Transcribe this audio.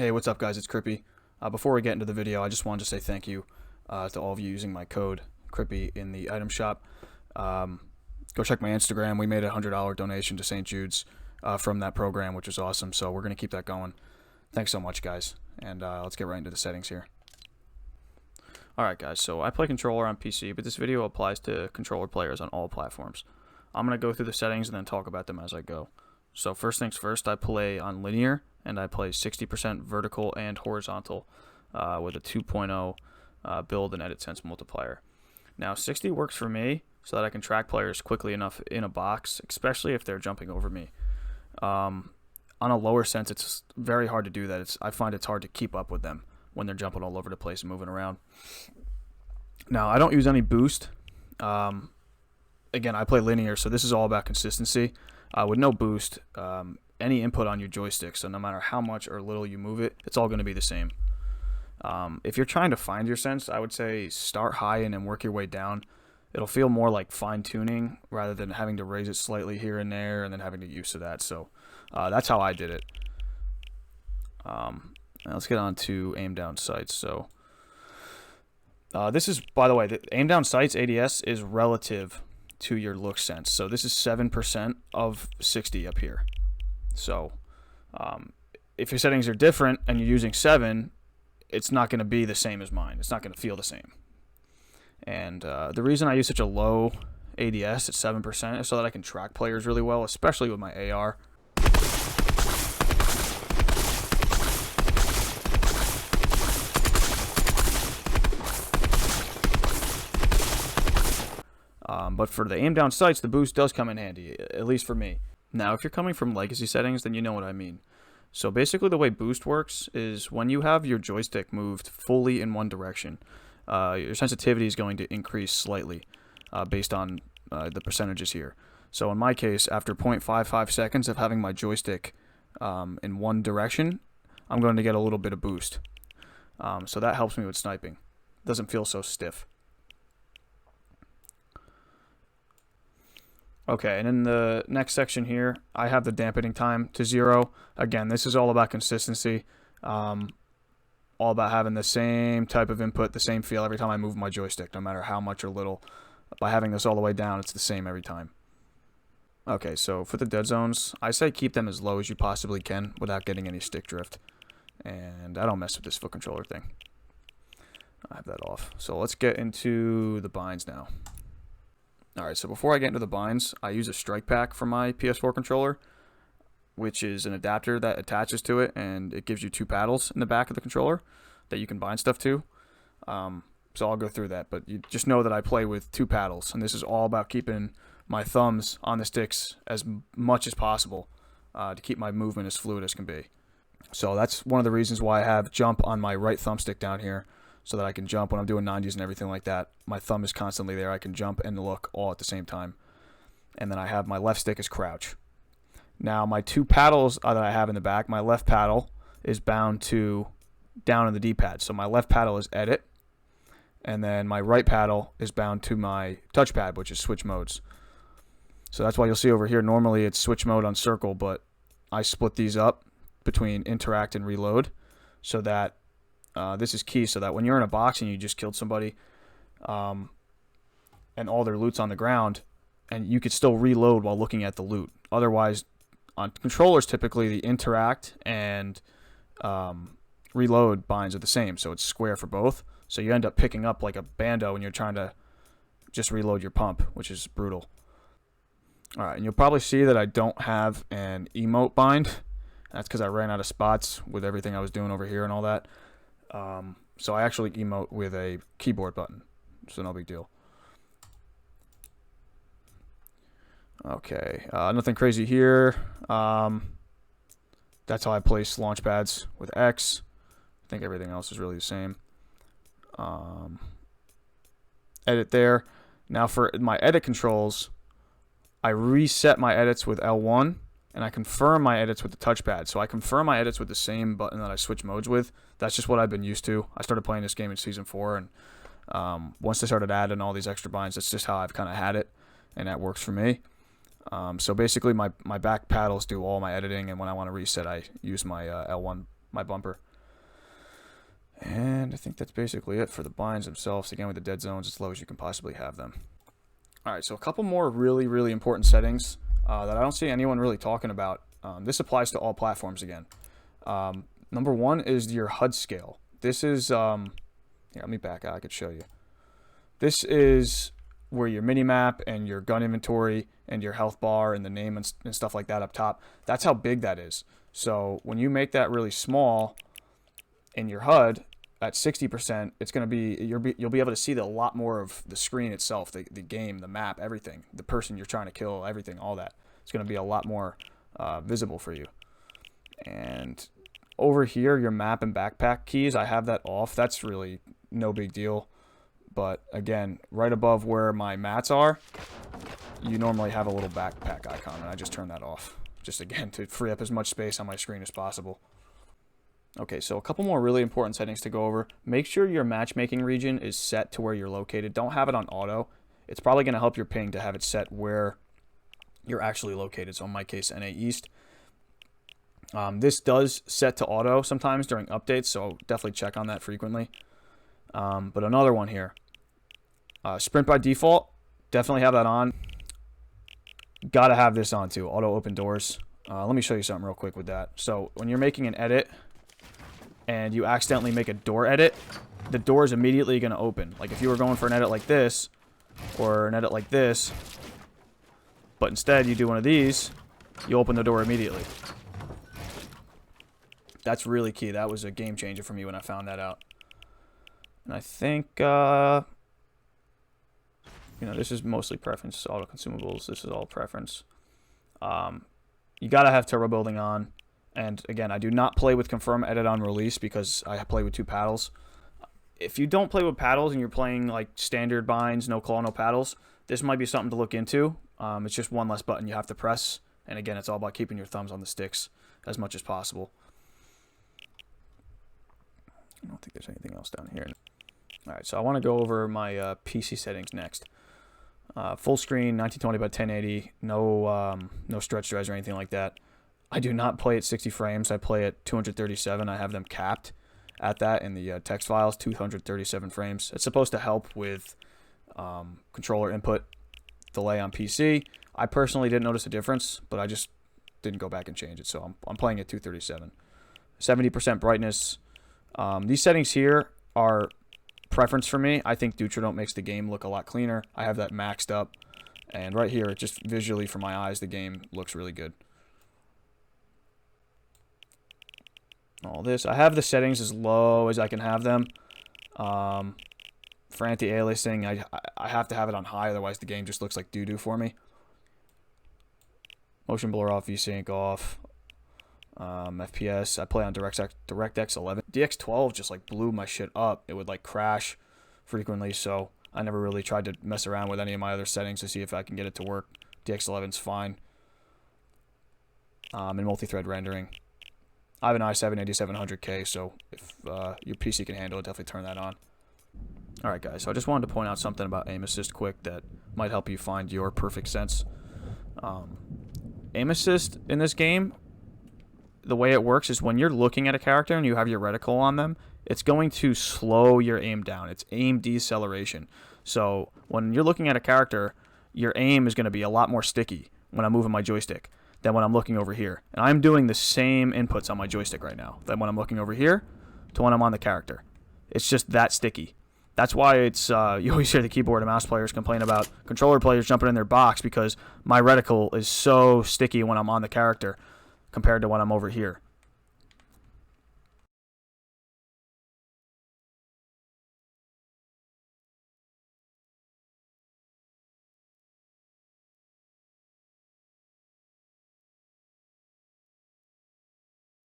Hey, what's up guys, it's Crippy. Before we get into the video, I just wanted to say thank you to all of you using my code Crippy in the item shop. Go check my Instagram. We made a $100 donation to St. Jude's from that program, which is awesome, so we're going to keep that going. Thanks so much guys, and let's get right into the settings here. Alright guys, so I play controller on PC, but this video applies to controller players on all platforms. I'm going to go through the settings and then talk about them as I go. So first things first, I play on linear, and I play 60% vertical and horizontal with a 2.0 build and edit sense multiplier. Now 60 works for me so that I can track players quickly enough in a box, especially if they're jumping over me. On a lower sense, it's very hard to do that. I find it's hard to keep up with them when they're jumping all over the place and moving around. Now I don't use any boost. Again, I play linear, so this is all about consistency. With no boost, any input on your joystick, so no matter how much or little you move it, it's all going to be the same. If you're trying to find your sense, I would say start high and then work your way down. It'll feel more like fine-tuning rather than having to raise it slightly here and there and then having to get used to that. So that's how I did it. Now let's get on to aim down sights. So this is, by the way, the aim down sights ADS is relative to your look sense. So this is 7% of 60 up here. So if your settings are different and you're using 7, it's not going to be the same as mine. It's not going to feel the same. And the reason I use such a low ADS at 7% is so that I can track players really well, especially with my AR. But for the aim down sights, the boost does come in handy, at least for me. Now, if you're coming from legacy settings, then you know what I mean. So basically the way boost works is when you have your joystick moved fully in one direction, your sensitivity is going to increase slightly based on the percentages here. So in my case, after 0.55 seconds of having my joystick in one direction, I'm going to get a little bit of boost. So that helps me with sniping. It doesn't feel so stiff. Okay, and in the next section here, I have the dampening time to 0. Again, this is all about consistency. All about having the same type of input, the same feel every time I move my joystick, no matter how much or little. By having this all the way down, it's the same every time. Okay, so for the dead zones, I say keep them as low as you possibly can without getting any stick drift. And I don't mess with this foot controller thing. I have that off. So let's get into the binds now. Alright, so before I get into the binds, I use a strike pack for my PS4 controller, which is an adapter that attaches to it, and it gives you 2 paddles in the back of the controller that you can bind stuff to. So I'll go through that, but you just know that I play with 2 paddles, and this is all about keeping my thumbs on the sticks as much as possible to keep my movement as fluid as can be. So that's one of the reasons why I have jump on my right thumbstick down here, so that I can jump when I'm doing 90s and everything like that. My thumb is constantly there. I can jump and look all at the same time. And then I have my left stick as crouch. Now my 2 paddles that I have in the back, my left paddle is bound to down in the D-pad. So my left paddle is edit, and then my right paddle is bound to my touchpad, which is switch modes. So that's why you'll see over here, normally it's switch mode on circle, but I split these up between interact and reload so that this is key, so that when you're in a box and you just killed somebody and all their loot's on the ground, and you could still reload while looking at the loot. Otherwise, on controllers, typically the interact and reload binds are the same, so it's square for both. So you end up picking up like a bando when you're trying to just reload your pump, which is brutal. Alright, and you'll probably see that I don't have an emote bind. That's because I ran out of spots with everything I was doing over here and all that. So I actually emote with a keyboard button, so no big deal. Okay, nothing crazy here. That's how I place launch pads with X. I think everything else is really the same. Edit there. Now for my edit controls, I reset my edits with L1. And I confirm my edits with the touchpad. So I confirm my edits with the same button that I switch modes with. That's just what I've been used to. I started playing this game in Season 4, and once they started adding all these extra binds, that's just how I've kind of had it, and that works for me. So basically my back paddles do all my editing, and when I want to reset, I use my L1, my bumper. And I think that's basically it for the binds themselves. Again, with the dead zones as low as you can possibly have them. Alright, so a couple more really important settings that I don't see anyone really talking about. This applies to all platforms again. Number one is your HUD scale. This is, here, let me back out, I could show you. This is where your mini-map and your gun inventory and your health bar and the name and stuff like that up top, that's how big that is. So when you make that really small in your HUD, at 60%, it's going to be you'll be able to see a lot more of the screen itself, the game, the map, everything, the person you're trying to kill, everything, all that. It's going to be a lot more visible for you. And over here, your map and backpack keys, I have that off. That's really no big deal. But again, right above where my mats are, you normally have a little backpack icon, and I just turn that off. Just again, to free up as much space on my screen as possible. Okay, so a couple more really important settings to go over. Make sure your matchmaking region is set to where you're located. Don't have it on auto. It's probably going to help your ping to have it set where you're actually located. So in my case, NA East. This does set to auto sometimes during updates, so definitely check on that frequently. But another one here. Sprint by default, definitely have that on. Gotta have this on too, auto open doors. Let me show you something real quick with that. So when you're making an edit, and you accidentally make a door edit, the door is immediately going to open. Like if you were going for an edit like this, or an edit like this, but instead you do one of these, you open the door immediately. That's really key. That was a game changer for me when I found that out. And I think, you know, this is mostly preference, auto consumables. This is all preference. You got to have turbo building on. And again, I do not play with confirm edit on release because I play with 2 paddles. If you don't play with paddles and you're playing like standard binds, no claw, no paddles, this might be something to look into. It's just one less button you have to press. And again, it's all about keeping your thumbs on the sticks as much as possible. I don't think there's anything else down here. Alright, so I want to go over my PC settings next. Full screen, 1920 by 1080, no stretch drives or anything like that. I do not play at 60 frames. I play at 237. I have them capped at that in the text files, 237 frames. It's supposed to help with controller input delay on PC. I personally didn't notice a difference, but I just didn't go back and change it. So I'm playing at 237. 70% brightness. These settings here are preference for me. I think Dutra makes the game look a lot cleaner. I have that maxed up. And right here, it just visually for my eyes, the game looks really good. All this. I have the settings as low as I can have them. For anti-aliasing, I have to have it on high, otherwise the game just looks like doo-doo for me. Motion blur off, VSync off. FPS, I play on DirectX 11. DX12 just like blew my shit up. It would like crash frequently, so I never really tried to mess around with any of my other settings to see if I can get it to work. DX11's fine. In multi-thread rendering. I have an i7 8700K, so if your PC can handle it, definitely turn that on. Alright guys, so I just wanted to point out something about aim assist quick that might help you find your perfect sense. Aim assist in this game, the way it works is when you're looking at a character and you have your reticle on them, it's going to slow your aim down. It's aim deceleration. So when you're looking at a character, your aim is going to be a lot more sticky when I'm moving my joystick than when I'm looking over here. And I'm doing the same inputs on my joystick right now than when I'm looking over here to when I'm on the character. It's just that sticky. That's why it's you always hear the keyboard and mouse players complain about controller players jumping in their box because my reticle is so sticky when I'm on the character compared to when I'm over here.